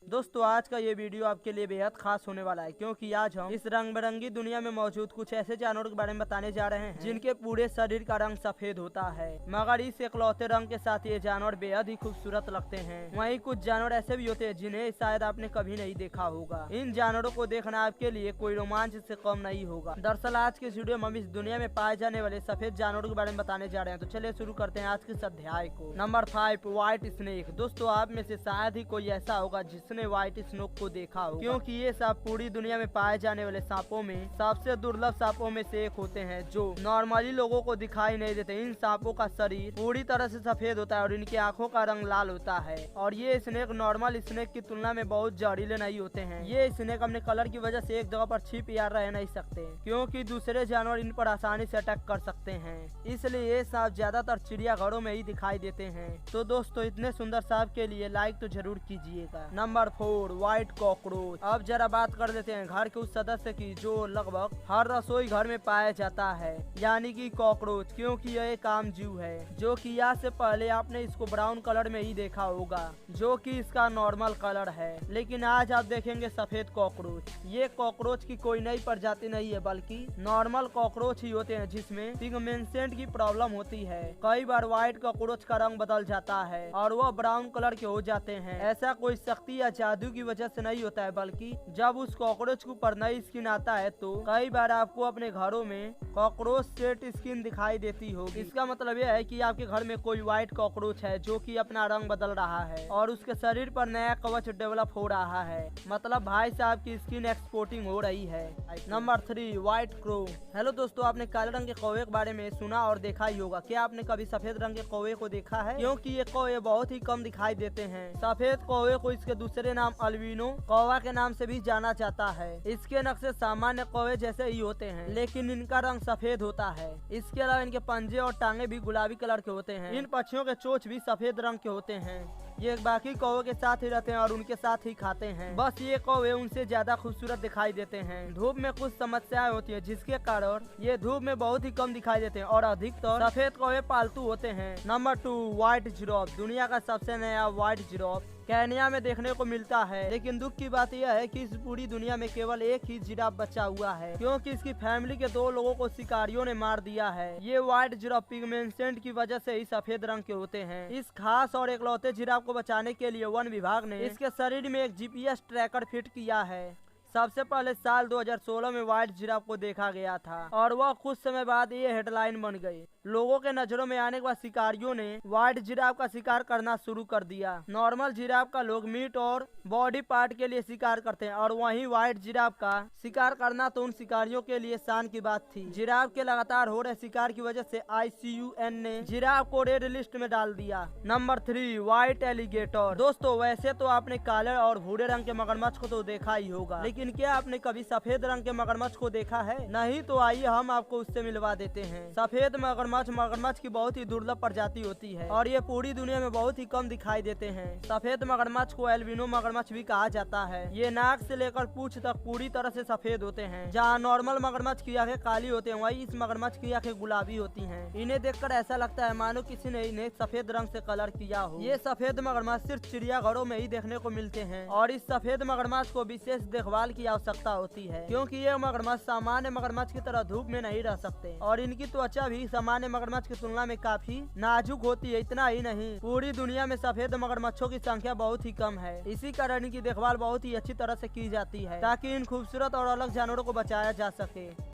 दोस्तों आज का ये वीडियो आपके लिए बेहद खास होने वाला है, क्योंकि आज हम इस रंग बिरंगी दुनिया में मौजूद कुछ ऐसे जानवरों के बारे में बताने जा रहे हैं जिनके पूरे शरीर का रंग सफेद होता है। मगर इस इकलौते रंग के साथ ये जानवर बेहद ही खूबसूरत लगते हैं। वहीं कुछ जानवर ऐसे भी होते हैं जिन्हें शायद आपने कभी नहीं देखा होगा। इन जानवरों को देखना आपके लिए कोई रोमांच से कम नहीं होगा। दरअसल आज के वीडियो में हम इस दुनिया में पाए जाने वाले सफेद जानवरों के बारे में बताने जा रहे हैं। तो चलिए शुरू करते हैं आज के इस अध्याय को। Number 5, white snake. दोस्तों आप में से शायद ही कोई ऐसा होगा जिसने व्हाइट स्नेक को देखा हो, क्योंकि ये सांप पूरी दुनिया में पाए जाने वाले सांपों में सबसे दुर्लभ सांपों में से एक होते हैं जो नॉर्मली लोगों को दिखाई नहीं देते। इन सांपों का शरीर पूरी तरह से सफेद होता है और इनकी आंखों का रंग लाल होता है। और ये स्नेक नॉर्मल स्नेक की तुलना में बहुत जहरीले नहीं होते हैं। ये स्नेक अपने कलर की वजह से एक जगह पर छिप या रह नहीं सकते, क्योंकि दूसरे जानवर इन पर आसानी से अटैक कर सकते हैं। इसलिए ये सांप ज्यादातर चिड़ियाघरों में ही दिखाई देते हैं। तो दोस्तों इतने सुंदर सांप के लिए लाइक तो जरूर कीजिएगा। Number 4, white cockroach. अब जरा बात कर लेते हैं घर के उस सदस्य की जो लगभग हर रसोई घर में पाया जाता है, यानी कि कॉकरोच। क्योंकि यह एक आम जीव है जो कि आज से पहले आपने इसको ब्राउन कलर में ही देखा होगा, जो कि इसका नॉर्मल कलर है। लेकिन आज आप देखेंगे सफेद कॉकरोच। ये कॉकरोच की कोई नई प्रजाति नहीं है, बल्कि नॉर्मल कॉकरोच ही होते हैं जिसमें पिगमेंटेशन की प्रॉब्लम होती है। कई बार व्हाइट कॉकरोच का रंग बदल जाता है और वह ब्राउन कलर के हो जाते हैं। ऐसा कोई शक्ति या जादू की वजह से नहीं होता है, बल्कि जब उस कॉकरोच के ऊपर नई स्किन आता है तो कई बार आपको अपने घरों में कॉकरोच सेट स्किन दिखाई देती होगी। इसका मतलब यह है कि आपके घर में कोई व्हाइट कॉकरोच है जो कि अपना रंग बदल रहा है और उसके शरीर पर नया कवच डेवलप हो रहा है। मतलब भाई साहब की स्किन एक्सपोर्टिंग हो रही है। Number 3, white crow. हेलो दोस्तों, आपने काले रंग के कौवे के बारे में सुना और देखा ही होगा। क्या आपने कभी सफेद रंग के कौवे को देखा है? क्योंकि ये कौवे बहुत ही कम दिखाई देते हैं। सफेद कौवे को इसके दूसरे नाम अल्बिनो कौवा के नाम से भी जाना जाता है। इसके नक्शे सामान्य कौवे जैसे ही होते हैं, लेकिन इनका रंग सफेद होता है। इसके अलावा इनके पंजे और टांगे भी गुलाबी कलर के होते हैं। इन पक्षियों के चोंच भी सफेद रंग के होते हैं। ये बाकी कौवे के साथ ही रहते हैं और उनके साथ ही खाते हैं। बस ये कौवे उनसे ज्यादा खूबसूरत दिखाई देते हैं। धूप में कुछ समस्याएं होती है जिसके कारण ये धूप में बहुत ही कम दिखाई देते हैं और अधिकतर सफेद कौवे पालतू होते हैं। Number 2, white giraffe. दुनिया का सबसे नया व्हाइट जिराफ केन्या में देखने को मिलता है। लेकिन दुख की बात यह है कि इस पूरी दुनिया में केवल एक ही जिराफ बचा हुआ है, क्योंकि इसकी फैमिली के 2 लोगों को शिकारियों ने मार दिया है। ये व्हाइट जिराफ पिगमेंटेशन की वजह से ही सफेद रंग के होते हैं। इस खास और एकलौते जिराफ को बचाने के लिए वन विभाग ने इसके शरीर में एक GPS ट्रैकर फिट किया है। सबसे पहले साल 2016 में व्हाइट जिराफ को देखा गया था और वह कुछ समय बाद ये हेडलाइन बन गई। लोगों के नजरों में आने के बाद शिकारियों ने व्हाइट जिराफ का शिकार करना शुरू कर दिया। नॉर्मल जिराफ का लोग मीट और बॉडी पार्ट के लिए शिकार करते हैं, और वहीं व्हाइट जिराफ का शिकार करना तो उन शिकारियों के लिए शान की बात थी। जिराफ के लगातार हो रहे शिकार की वजह से IUCN ने जिराफ को रेड लिस्ट में डाल दिया। Number 3, white alligator. दोस्तों वैसे तो आपने काले और भूरे रंग के मगरमच्छ को तो देखा ही होगा, लेकिन क्या आपने कभी सफेद रंग के मगरमच्छ को देखा है? नहीं तो आइए हम आपको उससे मिलवा देते हैं। सफेद मगरमच्छ की बहुत ही दुर्लभ प्रजाति होती है और ये पूरी दुनिया में बहुत ही कम दिखाई देते हैं। सफेद मगरमच्छ को एल्बिनो मगरमच्छ भी कहा जाता है। ये नाक से लेकर पूंछ तक पूरी तरह से सफेद होते हैं। जहाँ नॉर्मल मगरमच्छ की आंखें काली होती हैं, वहीं इस मगरमच्छ की आंखें गुलाबी होती हैं। इन्हें देखकर ऐसा लगता है मानो किसी ने इन्हें सफेद रंग से कलर किया हो। ये सफेद मगरमच्छ सिर्फ चिड़ियाघरों में ही देखने को मिलते हैं और इस सफेद मगरमच्छ को विशेष देखभाल की आवश्यकता होती है, क्योंकि ये मगरमच्छ सामान्य मगरमच्छ की तरह धूप में नहीं रह सकते और इनकी त्वचा भी सामान्य मगरमच्छ की तुलना में काफी नाजुक होती है। इतना ही नहीं, पूरी दुनिया में सफेद मगरमच्छों की संख्या बहुत ही कम है। इसी कारण इनकी देखभाल बहुत ही अच्छी तरह से की जाती है ताकि इन खूबसूरत और अलग जानवरों को बचाया जा सके।